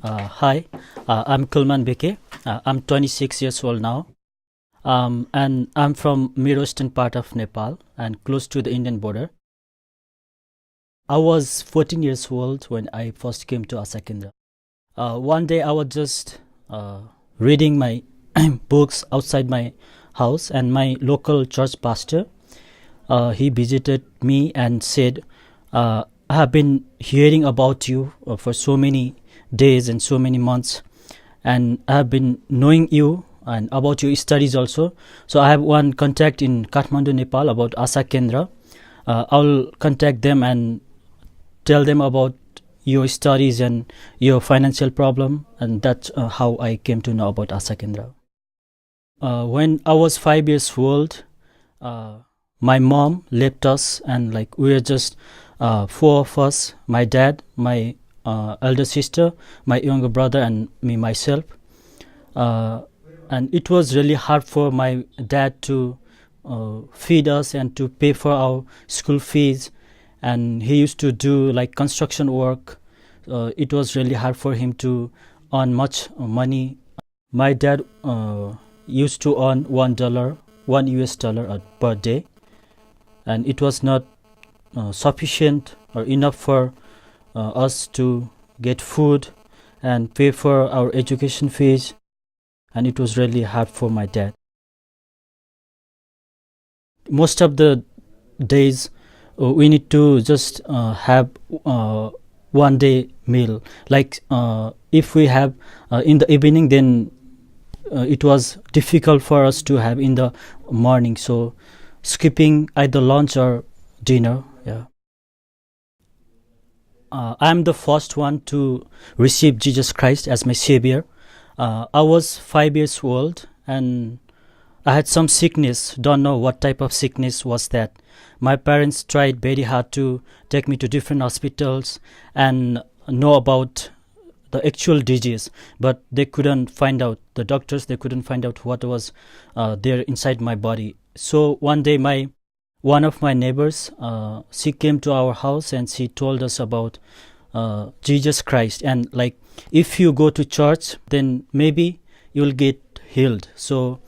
Hi, I'm Kulman. I'm 26 years old now, and I'm from Middle Eastern part of Nepal and close to the Indian border. I was 14 years old when I first came to Asa Kendra. One day I was just reading my books outside my house, and my local church pastor he visited me and said, I have been hearing about you for so many days and so many months, and I have been knowing you and about your studies also. So I have one contact in Kathmandu, Nepal about Asa Kendra. I'll contact them and tell them about your studies and your financial problem, and that's how I came to know about Asa Kendra. When I was 5 years old, my mom left us, and like we were just four of us: my dad, my elder sister, my younger brother, and me myself. And it was really hard for my dad to feed us and to pay for our school fees. And he used to do like construction work. It was really hard for him to earn much money. My dad used to earn $1, $1 per day, and it was not sufficient or enough for us to get food and pay for our education fees, and it was really hard for my dad. Most of the days we need to just have one day meal, like if we have in the evening, then it was difficult for us to have in the morning, so skipping either lunch or dinner. I'm the first one to receive Jesus Christ as my savior. I was 5 years old, and I had some sickness. Don't know what type of sickness was that. My parents tried very hard to take me to different hospitals and know about the actual disease, but they couldn't find out. The doctors, they couldn't find out what was there inside my body. So one day one of my neighbors, she came to our house and she told us about Jesus Christ, and like if you go to church, then maybe you'll get healed. So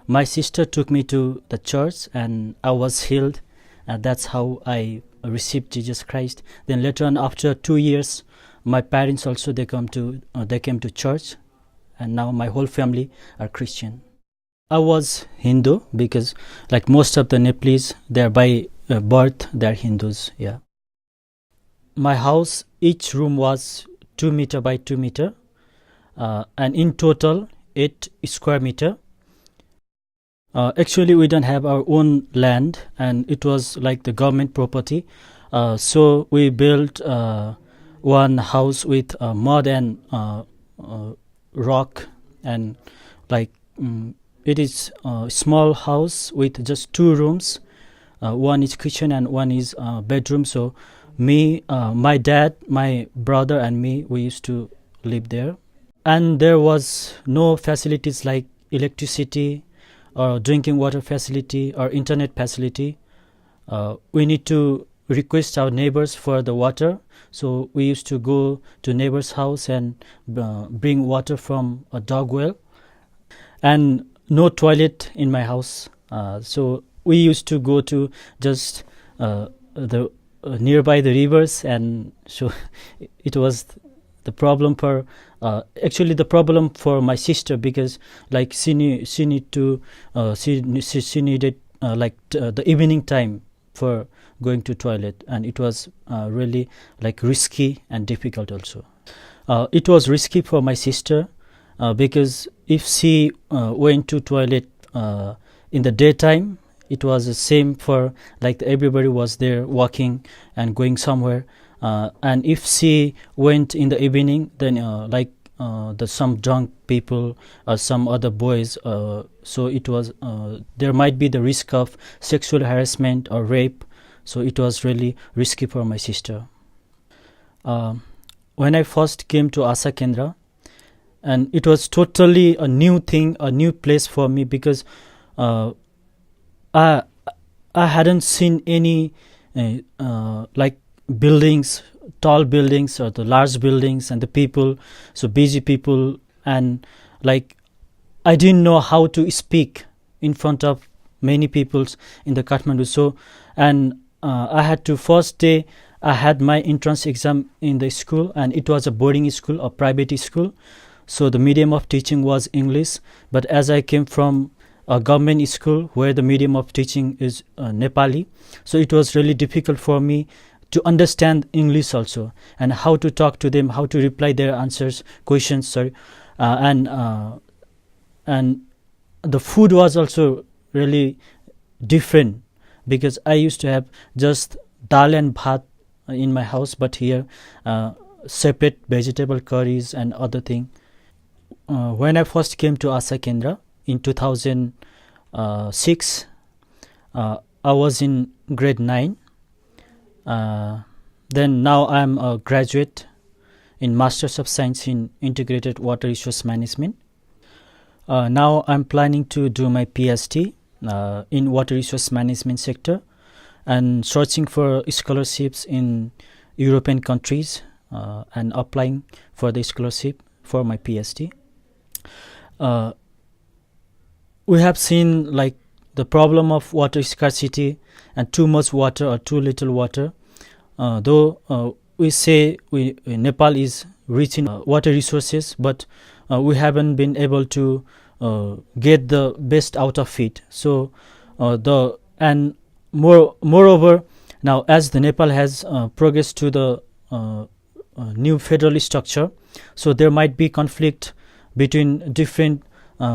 my sister took me to the church, and I was healed, and that's how I received Jesus Christ. Then later on, after 2 years, my parents also they came to church, and now my whole family are Christian. I was Hindu because, like most of the Nepalese, they're by birth they're Hindus. Yeah. My house, each room was 2 meter by 2 meter, and in total 8 square meter. Actually, we don't have our own land, and it was like the government property. So we built one house with mud and rock, and like it is a small house with just 2 rooms. One is kitchen and one is bedroom. So me, my dad, my brother, and me, we used to live there. And there was no facilities like electricity or drinking water facility or internet facility. We need to request our neighbors for the water. So we used to go to neighbor's house and bring water from a dog well. And no toilet in my house. So we used to go to just the nearby the rivers, and so it was the problem for actually the problem for my sister, because like she needed the evening time for going to toilet, and it was really like risky and difficult also. It was risky for my sister because if she went to toilet in the daytime, it was the same for like everybody was there walking and going somewhere, and if she went in the evening, then some drunk people or some other boys, so it was there might be the risk of sexual harassment or rape. So it was really risky for my sister. When I first came to Asa Kendra, and it was totally a new thing, a new place for me, because I hadn't seen any like buildings tall buildings or the large buildings and the people, so busy people, and like I didn't know how to speak in front of many peoples in the Kathmandu. So, and I had to first day I had my entrance exam in the school, and it was a boarding school, a private school. So the medium of teaching was English, but as I came from a government school where the medium of teaching is Nepali, so it was really difficult for me to understand English also, and how to talk to them, how to reply their answers, questions, sorry, and the food was also really different, because I used to have just dal and bhat in my house, but here separate vegetable curries and other thing. When I first came to Asa Kendra in 2006, I was in grade 9. Then now I'm a graduate in Masters of Science in Integrated Water Resource Management. Now I'm planning to do my PhD in Water Resource Management sector, and searching for scholarships in European countries, and applying for the scholarship for my PhD. We have seen like the problem of water scarcity and too much water or too little water. Though we say Nepal is rich in water resources, but we haven't been able to get the best out of it. So moreover, now as the Nepal has progressed to the new federal structure, so there might be conflict between different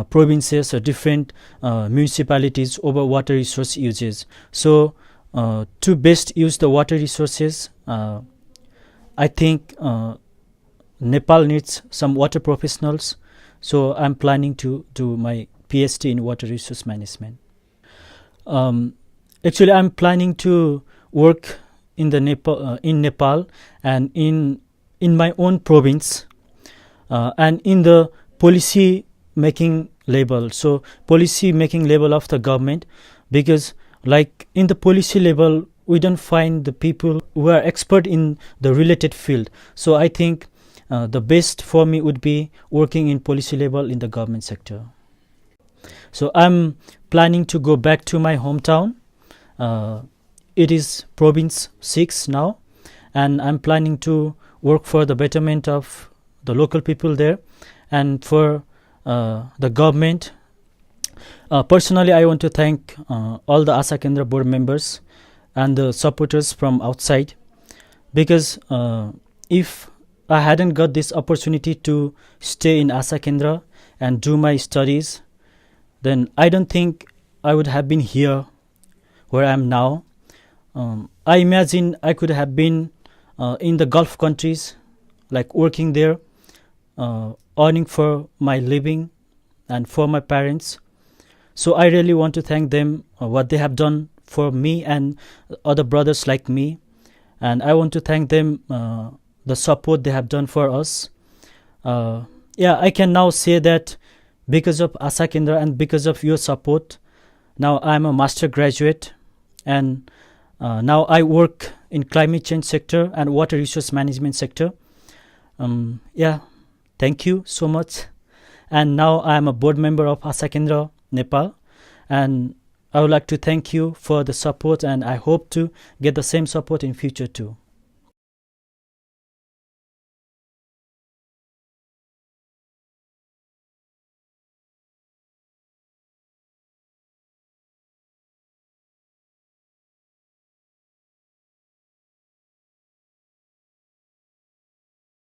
provinces or different municipalities over water resource uses. So to best use the water resources, I think Nepal needs some water professionals. So I'm planning to do my PhD in water resource management. Actually, I'm planning to work in the Nepal and in my own province, and in the policy making level. So policy making level of the government, because like in the policy level we don't find the people who are expert in the related field. So I think the best for me would be working in policy level in the government sector. So I'm planning to go back to my hometown. It is province 6 now, and I'm planning to work for the betterment of the local people there and for the government. Personally, I want to thank all the Asa Kendra board members and the supporters from outside, because if I hadn't got this opportunity to stay in Asa Kendra and do my studies, then I don't think I would have been here where I am now. I imagine I could have been in the Gulf countries, like working there, earning for my living and for my parents. So I really want to thank them, what they have done for me and other brothers like me, and I want to thank them the support they have done for us. I can now say that because of Asa Kendra and because of your support, now I'm a master graduate, and now I work in climate change sector and water resource management sector. Thank you so much. And now I am a board member of Asa Kendra Nepal, and I would like to thank you for the support, and I hope to get the same support in future too.